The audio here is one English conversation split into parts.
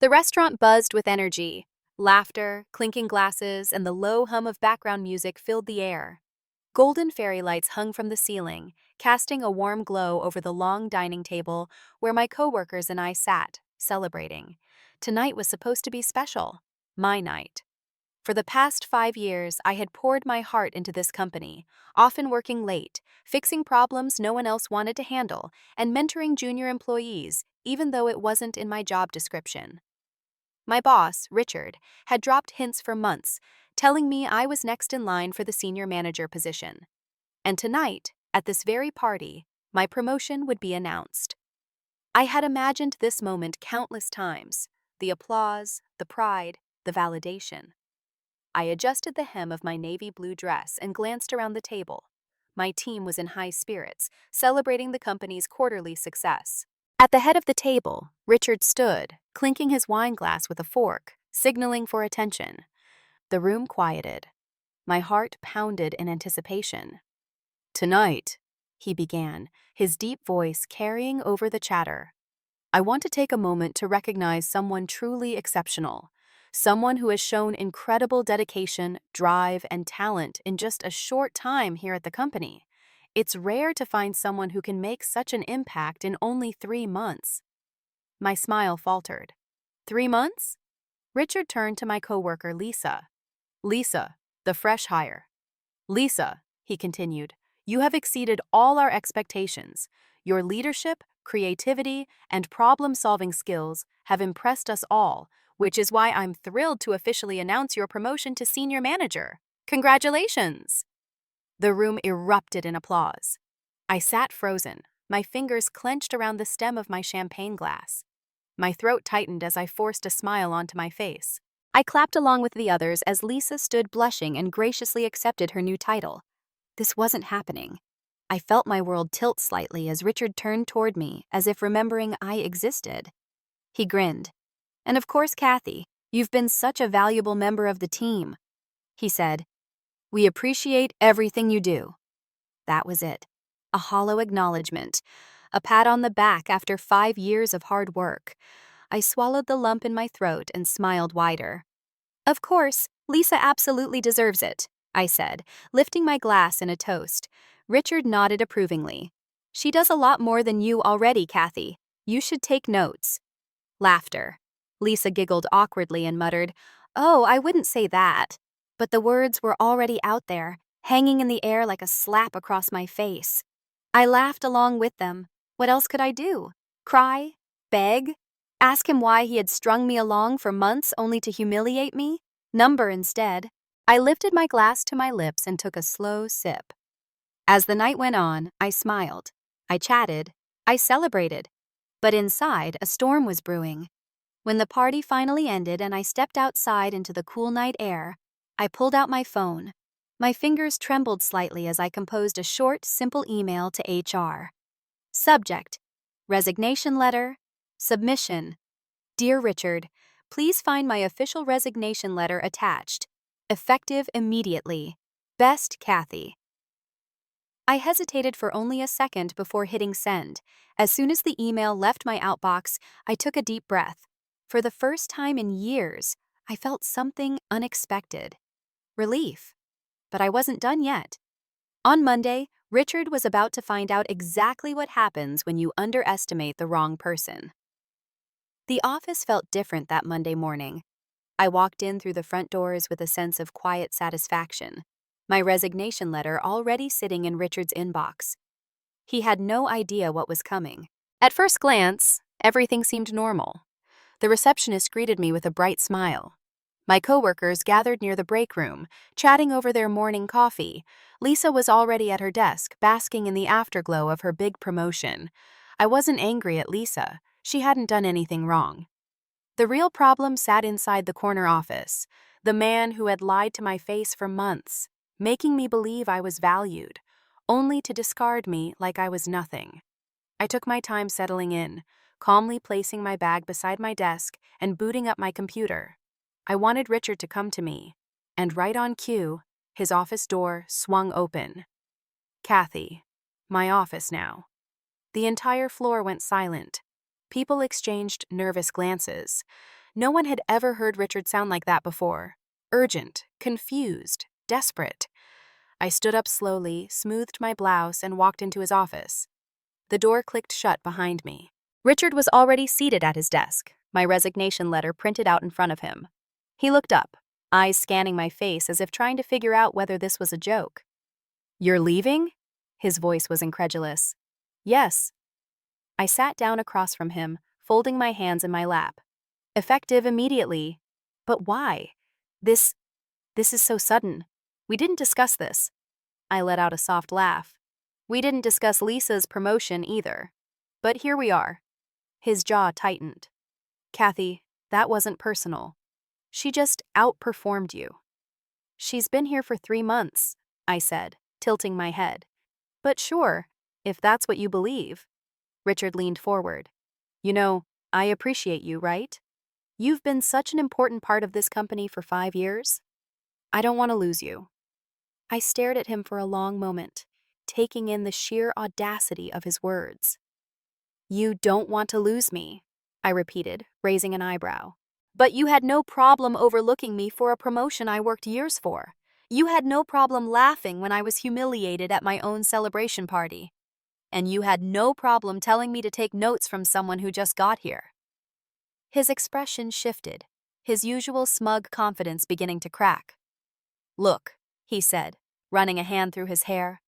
The restaurant buzzed with energy. Laughter, clinking glasses, and the low hum of background music filled the air. Golden fairy lights hung from the ceiling, casting a warm glow over the long dining table where my coworkers and I sat, celebrating. Tonight was supposed to be special. My night. For the past 5 years, I had poured my heart into this company, often working late, fixing problems no one else wanted to handle, and mentoring junior employees, even though it wasn't in my job description. My boss, Richard, had dropped hints for months, telling me I was next in line for the senior manager position. And tonight, at this very party, my promotion would be announced. I had imagined this moment countless times, the applause, the pride, the validation. I adjusted the hem of my navy blue dress and glanced around the table. My team was in high spirits, celebrating the company's quarterly success. At the head of the table, Richard stood, clinking his wine glass with a fork, signaling for attention. The room quieted. My heart pounded in anticipation. "Tonight," he began, his deep voice carrying over the chatter, "I want to take a moment to recognize someone truly exceptional. Someone who has shown incredible dedication, drive, and talent in just a short time here at the company. It's rare to find someone who can make such an impact in only 3 months." My smile faltered. 3 months? Richard turned to my coworker, Lisa. "Lisa, the fresh hire. Lisa," he continued, "you have exceeded all our expectations. Your leadership, creativity, and problem-solving skills have impressed us all, which is why I'm thrilled to officially announce your promotion to senior manager. Congratulations!" The room erupted in applause. I sat frozen, my fingers clenched around the stem of my champagne glass. My throat tightened as I forced a smile onto my face. I clapped along with the others as Lisa stood blushing and graciously accepted her new title. This wasn't happening. I felt my world tilt slightly as Richard turned toward me, as if remembering I existed. He grinned. "And of course, Kathy, you've been such a valuable member of the team," he said. "We appreciate everything you do." That was it. A hollow acknowledgement. A pat on the back after 5 years of hard work. I swallowed the lump in my throat and smiled wider. "Of course, Lisa absolutely deserves it," I said, lifting my glass in a toast. Richard nodded approvingly. "She does a lot more than you already, Kathy. You should take notes." Laughter. Lisa giggled awkwardly and muttered, "Oh, I wouldn't say that." But the words were already out there, hanging in the air like a slap across my face. I laughed along with them. What else could I do? Cry? Beg? Ask him why he had strung me along for months only to humiliate me? Number instead. I lifted my glass to my lips and took a slow sip. As the night went on, I smiled. I chatted. I celebrated. But inside, a storm was brewing. When the party finally ended and I stepped outside into the cool night air, I pulled out my phone. My fingers trembled slightly as I composed a short, simple email to HR. Subject: Resignation letter. Submission: Dear Richard, please find my official resignation letter attached. Effective immediately. Best, Kathy. I hesitated for only a second before hitting send. As soon as the email left my outbox, I took a deep breath. For the first time in years, I felt something unexpected. Relief. But I wasn't done yet. On Monday, Richard was about to find out exactly what happens when you underestimate the wrong person. The office felt different that Monday morning. I walked in through the front doors with a sense of quiet satisfaction, my resignation letter already sitting in Richard's inbox. He had no idea what was coming. At first glance, everything seemed normal. The receptionist greeted me with a bright smile. My coworkers gathered near the break room, chatting over their morning coffee. Lisa was already at her desk, basking in the afterglow of her big promotion. I wasn't angry at Lisa. She hadn't done anything wrong. The real problem sat inside the corner office, the man who had lied to my face for months, making me believe I was valued, only to discard me like I was nothing. I took my time settling in, calmly placing my bag beside my desk and booting up my computer. I wanted Richard to come to me, and right on cue, his office door swung open. Kathy, my office now. The entire floor went silent. People exchanged nervous glances. No one had ever heard Richard sound like that before. Urgent, confused, desperate. I stood up slowly, smoothed my blouse, and walked into his office. The door clicked shut behind me. Richard was already seated at his desk, my resignation letter printed out in front of him. He looked up, eyes scanning my face as if trying to figure out whether this was a joke. "You're leaving?" His voice was incredulous. "Yes." I sat down across from him, folding my hands in my lap. "Effective immediately. But why? This is so sudden. We didn't discuss this." I let out a soft laugh. "We didn't discuss Lisa's promotion either. But here we are." His jaw tightened. "Kathy, that wasn't personal. She just outperformed you." "She's been here for 3 months," I said, tilting my head. "But sure, if that's what you believe." Richard leaned forward. "You know, I appreciate you, right? You've been such an important part of this company for 5 years. I don't want to lose you." I stared at him for a long moment, taking in the sheer audacity of his words. "You don't want to lose me," I repeated, raising an eyebrow. "But you had no problem overlooking me for a promotion I worked years for. You had no problem laughing when I was humiliated at my own celebration party. And you had no problem telling me to take notes from someone who just got here." His expression shifted, his usual smug confidence beginning to crack. "Look," he said, running a hand through his hair.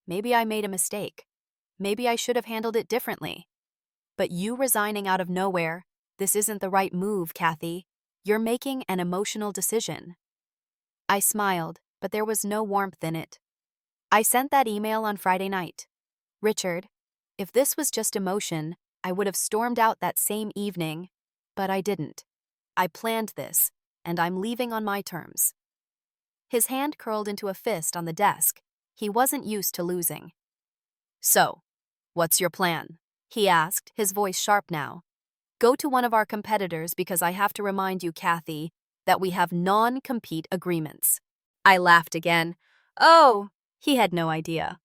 "Maybe I made a mistake. Maybe I should have handled it differently. But you resigning out of nowhere, this isn't the right move, Kathy. You're making an emotional decision." I smiled, but there was no warmth in it. "I sent that email on Friday night. Richard, if this was just emotion, I would have stormed out that same evening, but I didn't. I planned this, and I'm leaving on my terms." His hand curled into a fist on the desk. He wasn't used to losing. "So, what's your plan?" he asked, his voice sharp now. "Go to one of our competitors because I have to remind you, Kathy, that we have non-compete agreements." I laughed again. "Oh," he had no idea.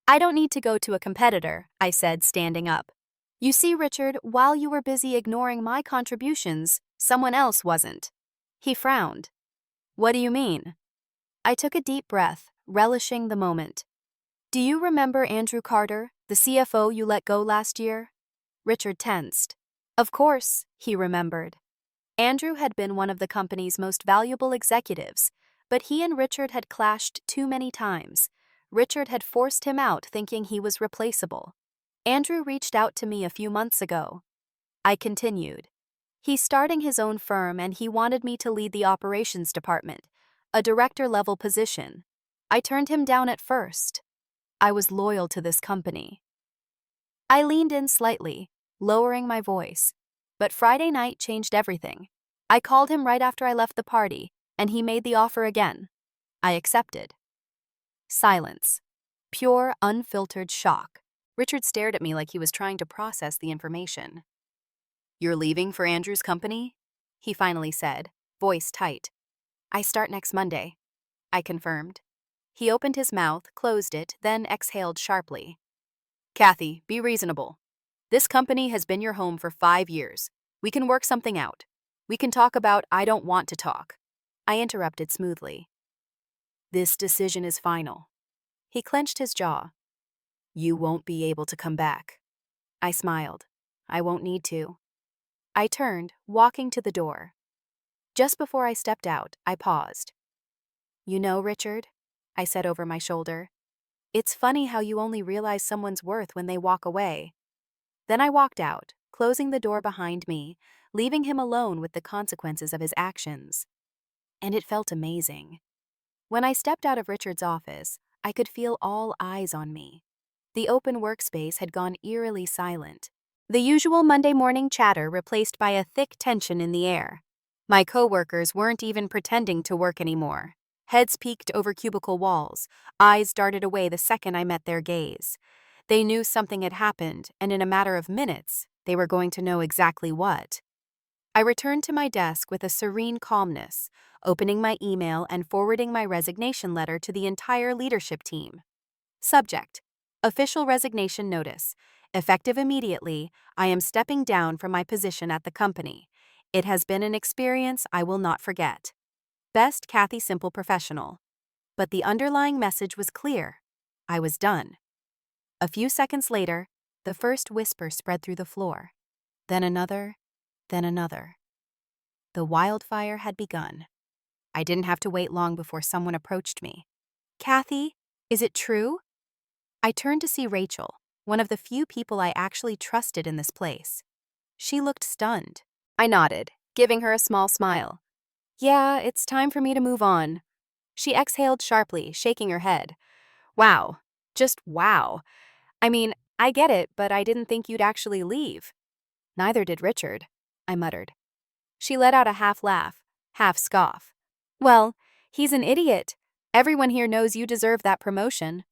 "I don't need to go to a competitor," I said, standing up. "You see, Richard, while you were busy ignoring my contributions, someone else wasn't." He frowned. "What do you mean?" I took a deep breath, relishing the moment. "Do you remember Andrew Carter, the CFO you let go last year?" Richard tensed. Of course, he remembered. Andrew had been one of the company's most valuable executives, but he and Richard had clashed too many times. Richard had forced him out thinking he was replaceable. Andrew reached out to me a few months ago. I continued. "He's starting his own firm and he wanted me to lead the operations department, a director-level position. I turned him down at first. I was loyal to this company." I leaned in slightly, lowering my voice. But Friday night changed everything. I called him right after I left the party, and he made the offer again. I accepted. Silence. Pure, unfiltered shock. Richard stared at me like he was trying to process the information. "You're leaving for Andrew's company?" he finally said, voice tight. "I start next Monday," I confirmed. He opened his mouth, closed it, then exhaled sharply. "Kathy, be reasonable. This company has been your home for 5 years. We can work something out. We can talk about I don't want to talk." I interrupted smoothly. "This decision is final." He clenched his jaw. "You won't be able to come back." I smiled. "I won't need to." I turned, walking to the door. Just before I stepped out, I paused. "You know, Richard," I said over my shoulder, "it's funny how you only realize someone's worth when they walk away." Then I walked out, closing the door behind me, leaving him alone with the consequences of his actions. And it felt amazing. When I stepped out of Richard's office, I could feel all eyes on me. The open workspace had gone eerily silent. The usual Monday morning chatter replaced by a thick tension in the air. My coworkers weren't even pretending to work anymore. Heads peeked over cubicle walls, eyes darted away the second I met their gaze. They knew something had happened, and in a matter of minutes, they were going to know exactly what. I returned to my desk with a serene calmness, opening my email and forwarding my resignation letter to the entire leadership team. Subject: Official resignation notice. Effective immediately, I am stepping down from my position at the company. It has been an experience I will not forget. Best Kathy Simple Professional. But the underlying message was clear. I was done. A few seconds later, the first whisper spread through the floor. Then another, then another. The wildfire had begun. I didn't have to wait long before someone approached me. Kathy, is it true? I turned to see Rachel, one of the few people I actually trusted in this place. She looked stunned. I nodded, giving her a small smile. Yeah, it's time for me to move on. She exhaled sharply, shaking her head. Wow. Just wow. I mean, I get it, but I didn't think you'd actually leave. Neither did Richard, I muttered. She let out a half laugh, half scoff. Well, he's an idiot. Everyone here knows you deserve that promotion.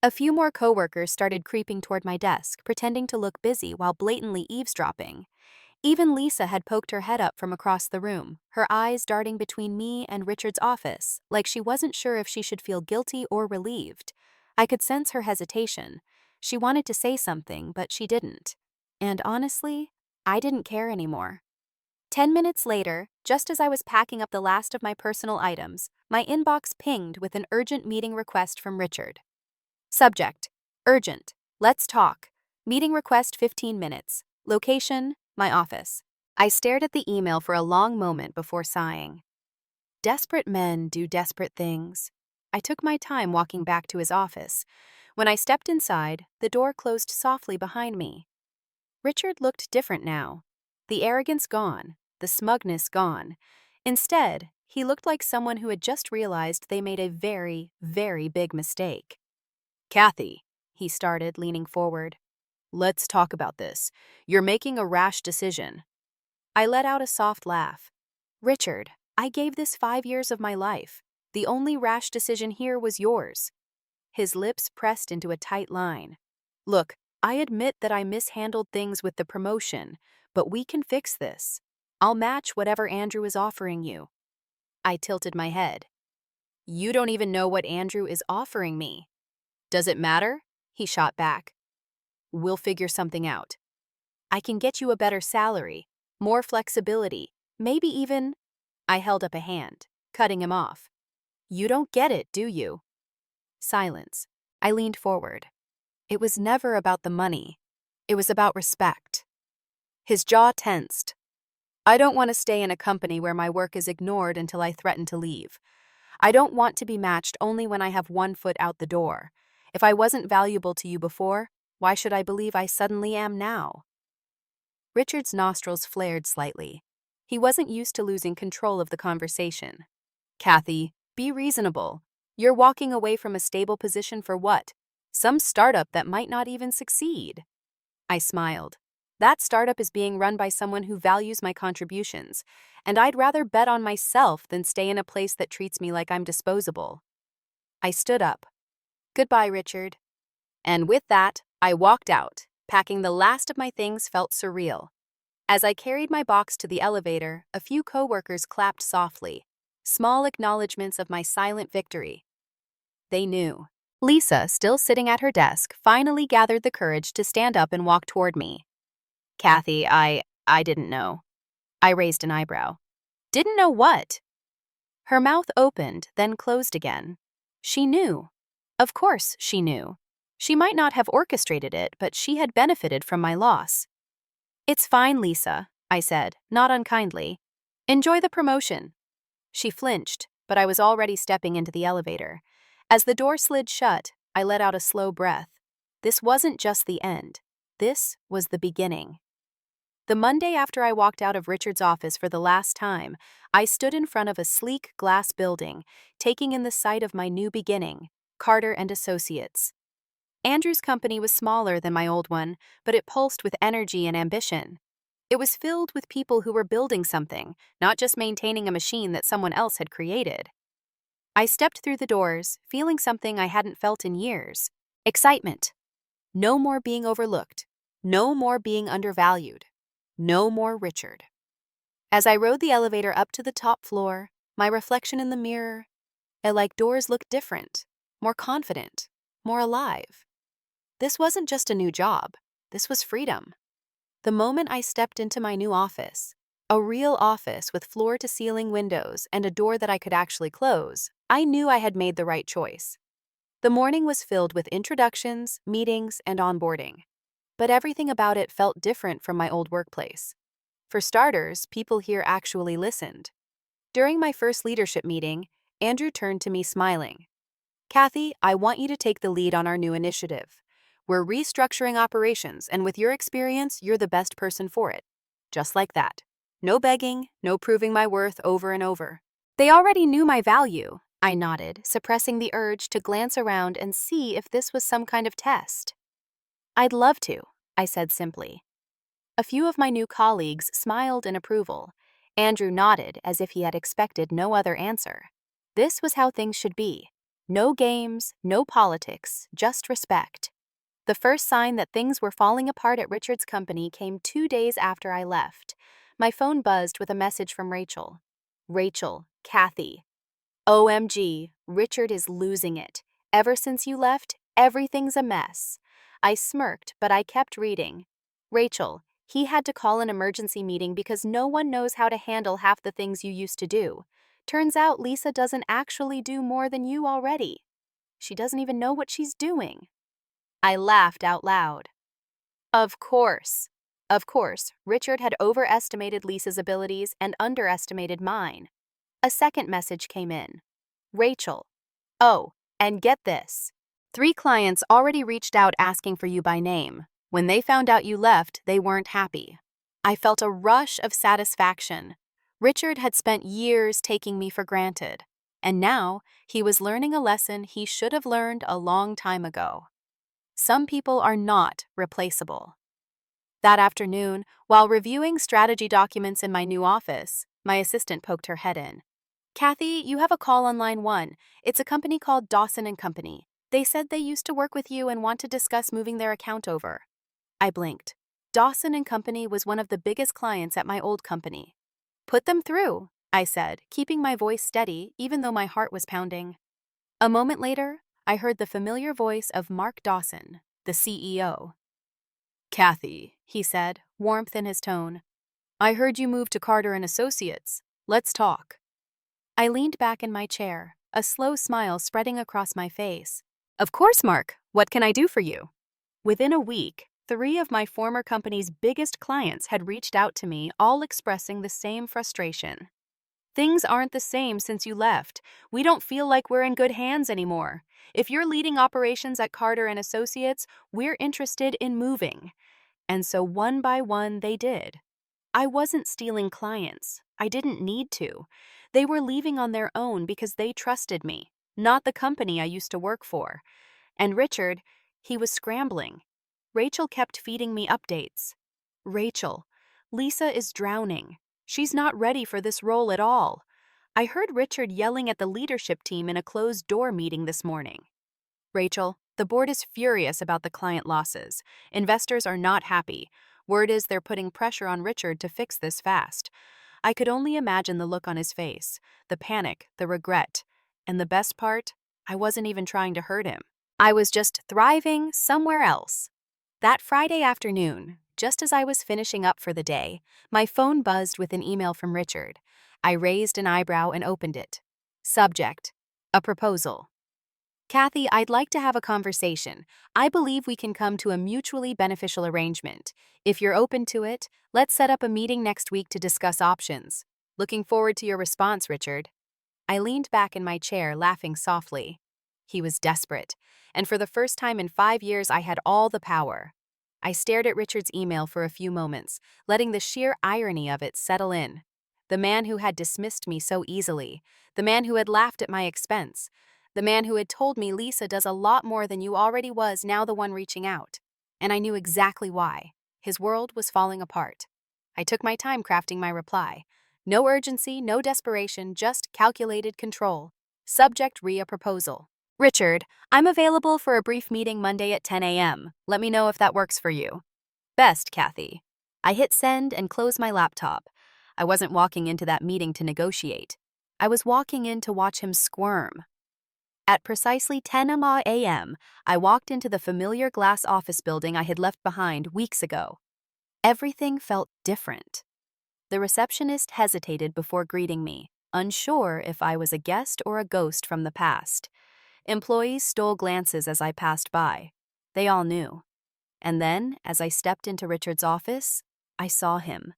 A few more coworkers started creeping toward my desk, pretending to look busy while blatantly eavesdropping. Even Lisa had poked her head up from across the room, her eyes darting between me and Richard's office, like she wasn't sure if she should feel guilty or relieved. I could sense her hesitation. She wanted to say something, but she didn't. And honestly, I didn't care anymore. 10 minutes later, just as I was packing up the last of my personal items, my inbox pinged with an urgent meeting request from Richard. Subject: urgent. Let's talk. Meeting request 15 minutes. Location: my office. I stared at the email for a long moment before sighing. Desperate men do desperate things. I took my time walking back to his office. When I stepped inside, the door closed softly behind me. Richard looked different now. The arrogance gone, the smugness gone. Instead, he looked like someone who had just realized they made a very, very big mistake. Kathy, he started, leaning forward. Let's talk about this. You're making a rash decision. I let out a soft laugh. Richard, I gave this 5 years of my life. The only rash decision here was yours. His lips pressed into a tight line. Look, I admit that I mishandled things with the promotion, but we can fix this. I'll match whatever Andrew is offering you. I tilted my head. You don't even know what Andrew is offering me. Does it matter? He shot back. We'll figure something out. I can get you a better salary, more flexibility, maybe even… I held up a hand, cutting him off. You don't get it, do you? Silence. I leaned forward. It was never about the money. It was about respect. His jaw tensed. I don't want to stay in a company where my work is ignored until I threaten to leave. I don't want to be matched only when I have one foot out the door. If I wasn't valuable to you before, why should I believe I suddenly am now? Richard's nostrils flared slightly. He wasn't used to losing control of the conversation. Kathy, be reasonable. You're walking away from a stable position for what? Some startup that might not even succeed. I smiled. That startup is being run by someone who values my contributions, and I'd rather bet on myself than stay in a place that treats me like I'm disposable. I stood up. Goodbye, Richard. And with that, I walked out. Packing the last of my things felt surreal. As I carried my box to the elevator, a few coworkers clapped softly, small acknowledgments of my silent victory. They knew. Lisa, still sitting at her desk, finally gathered the courage to stand up and walk toward me. Kathy, I didn't know. I raised an eyebrow. Didn't know what? Her mouth opened, then closed again. She knew. Of course she knew. She might not have orchestrated it, but she had benefited from my loss. It's fine, Lisa, I said, not unkindly. Enjoy the promotion. She flinched, but I was already stepping into the elevator. As the door slid shut, I let out a slow breath. This wasn't just the end. This was the beginning. The Monday after I walked out of Richard's office for the last time, I stood in front of a sleek glass building, taking in the sight of my new beginning, Carter and Associates. Andrew's company was smaller than my old one, but it pulsed with energy and ambition. It was filled with people who were building something, not just maintaining a machine that someone else had created. I stepped through the doors, feeling something I hadn't felt in years. Excitement. No more being overlooked. No more being undervalued. No more Richard. As I rode the elevator up to the top floor, my reflection in the mirror, doors looked different, more confident, more alive. This wasn't just a new job. This was freedom. The moment I stepped into my new office, A real office with floor-to-ceiling windows and a door that I could actually close. I knew I had made the right choice. The morning was filled with introductions, meetings, and onboarding. But everything about it felt different from my old workplace. For starters, people here actually listened. During my first leadership meeting, Andrew turned to me smiling. "Kathy, I want you to take the lead on our new initiative. We're restructuring operations, and with your experience, you're the best person for it." Just like that. No begging, no proving my worth over and over. They already knew my value. I nodded, suppressing the urge to glance around and see if this was some kind of test. "I'd love to," I said simply. A few of my new colleagues smiled in approval. Andrew nodded as if he had expected no other answer. This was how things should be. No games, no politics, just respect. The first sign that things were falling apart at Richard's company came 2 days after I left. My phone buzzed with a message from Rachel. "Rachel, Kathy. OMG, Richard is losing it. Ever since you left, everything's a mess." I smirked, but I kept reading. "Rachel, he had to call an emergency meeting because no one knows how to handle half the things you used to do. Turns out Lisa doesn't actually do more than you already. She doesn't even know what she's doing." I laughed out loud. Of course. Of course, Richard had overestimated Lisa's abilities and underestimated mine. A second message came in. "Rachel. Oh, and get this. 3 clients already reached out asking for you by name. When they found out you left, they weren't happy." I felt a rush of satisfaction. Richard had spent years taking me for granted, and now he was learning a lesson he should have learned a long time ago. Some people are not replaceable. That afternoon, while reviewing strategy documents in my new office, my assistant poked her head in. "Kathy, you have a call on line 1. It's a company called Dawson & Company. They said they used to work with you and want to discuss moving their account over." I blinked. Dawson & Company was one of the biggest clients at my old company. "Put them through," I said, keeping my voice steady even though my heart was pounding. A moment later, I heard the familiar voice of Mark Dawson, the CEO. "Kathy," he said, warmth in his tone. "I heard you moved to Carter & Associates. Let's talk." I leaned back in my chair, a slow smile spreading across my face. "Of course, Mark. What can I do for you?" Within a week, 3 of my former company's biggest clients had reached out to me, all expressing the same frustration. "Things aren't the same since you left. We don't feel like we're in good hands anymore. If you're leading operations at Carter & Associates, we're interested in moving." And so one by one they did. I wasn't stealing clients. I didn't need to. They were leaving on their own because they trusted me, not the company I used to work for. And Richard, he was scrambling. Rachel kept feeding me updates. "Rachel, Lisa is drowning. She's not ready for this role at all." I heard Richard yelling at the leadership team in a closed-door meeting this morning. "Rachel, the board is furious about the client losses. Investors are not happy. Word is they're putting pressure on Richard to fix this fast." I could only imagine the look on his face, the panic, the regret. And the best part, I wasn't even trying to hurt him. I was just thriving somewhere else. That Friday afternoon, just as I was finishing up for the day, my phone buzzed with an email from Richard. I raised an eyebrow and opened it. Subject: a proposal. "Kathy, I'd like to have a conversation. I believe we can come to a mutually beneficial arrangement. If you're open to it, let's set up a meeting next week to discuss options. Looking forward to your response, Richard." I leaned back in my chair, laughing softly. He was desperate, and for the first time in 5 years I had all the power. I stared at Richard's email for a few moments, letting the sheer irony of it settle in. The man who had dismissed me so easily, the man who had laughed at my expense, the man who had told me Lisa does a lot more than you already was now the one reaching out. And I knew exactly why. His world was falling apart. I took my time crafting my reply. No urgency, no desperation, just calculated control. Subject: a proposal. "Richard, I'm available for a brief meeting Monday at 10 a.m. Let me know if that works for you. Best, Kathy." I hit send and closed my laptop. I wasn't walking into that meeting to negotiate. I was walking in to watch him squirm. At precisely 10 a.m., I walked into the familiar glass office building I had left behind weeks ago. Everything felt different. The receptionist hesitated before greeting me, unsure if I was a guest or a ghost from the past. Employees stole glances as I passed by. They all knew. And then, as I stepped into Richard's office, I saw him.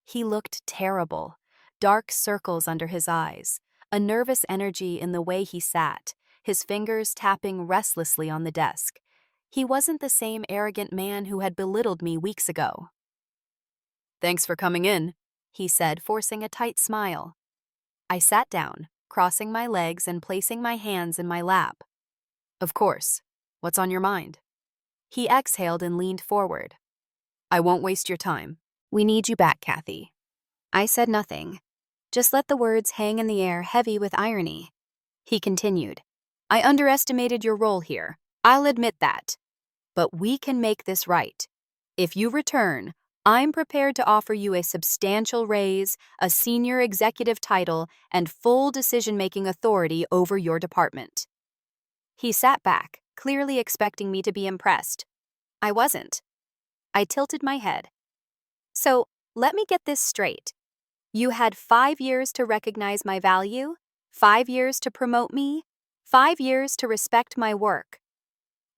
He looked terrible. Dark circles under his eyes, a nervous energy in the way he sat, his fingers tapping restlessly on the desk. He wasn't the same arrogant man who had belittled me weeks ago. "Thanks for coming in," he said, forcing a tight smile. I sat down, crossing my legs and placing my hands in my lap. "Of course. What's on your mind?" He exhaled and leaned forward. "I won't waste your time. We need you back, Kathy." I said nothing, just let the words hang in the air heavy with irony. He continued, "I underestimated your role here. I'll admit that. But we can make this right. If you return, I'm prepared to offer you a substantial raise, a senior executive title, and full decision-making authority over your department." He sat back, clearly expecting me to be impressed. I wasn't. I tilted my head. "So, let me get this straight. You had 5 years to recognize my value, 5 years to promote me, 5 years to respect my work."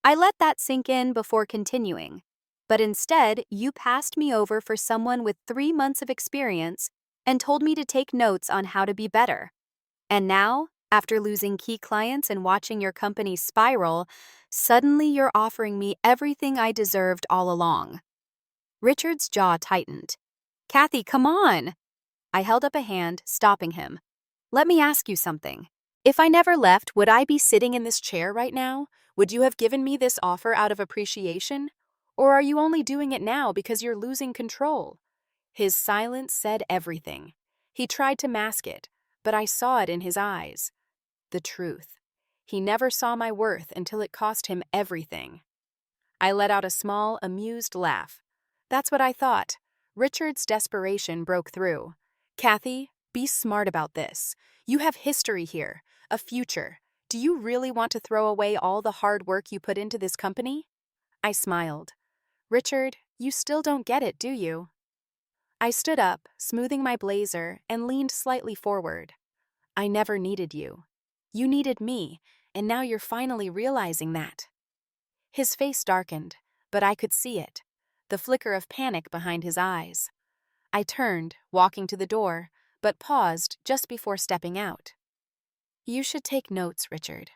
I let that sink in before continuing, but instead you passed me over for someone with 3 months of experience and told me to take notes on how to be better. And now, after losing key clients and watching your company spiral, suddenly you're offering me everything I deserved all along. Richard's jaw tightened. "Kathy, come on!" I held up a hand, stopping him. "Let me ask you something. If I never left, would I be sitting in this chair right now? Would you have given me this offer out of appreciation? Or are you only doing it now because you're losing control?" His silence said everything. He tried to mask it, but I saw it in his eyes. The truth. He never saw my worth until it cost him everything. I let out a small, amused laugh. That's what I thought. Richard's desperation broke through. "Kathy, be smart about this. You have history here, a future. Do you really want to throw away all the hard work you put into this company?" I smiled. "Richard, you still don't get it, do you?" I stood up, smoothing my blazer, and leaned slightly forward. "I never needed you. You needed me, and now you're finally realizing that." His face darkened, but I could see it, the flicker of panic behind his eyes. I turned, walking to the door, but paused just before stepping out. "You should take notes, Richard,"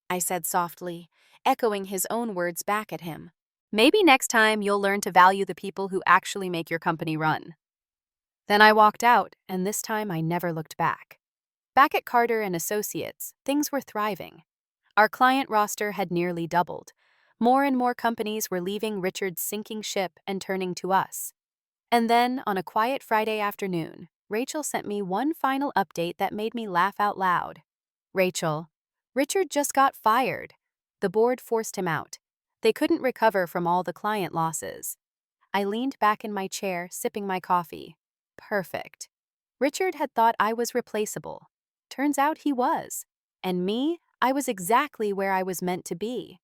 I said softly, echoing his own words back at him. "Maybe next time you'll learn to value the people who actually make your company run." Then I walked out, and this time I never looked back. Back at Carter and Associates, things were thriving. Our client roster had nearly doubled. More and more companies were leaving Richard's sinking ship and turning to us. And then, on a quiet Friday afternoon, Rachel sent me one final update that made me laugh out loud. "Rachel, Richard just got fired. The board forced him out. They couldn't recover from all the client losses." I leaned back in my chair, sipping my coffee. Perfect. Richard had thought I was replaceable. Turns out he was. And me, I was exactly where I was meant to be.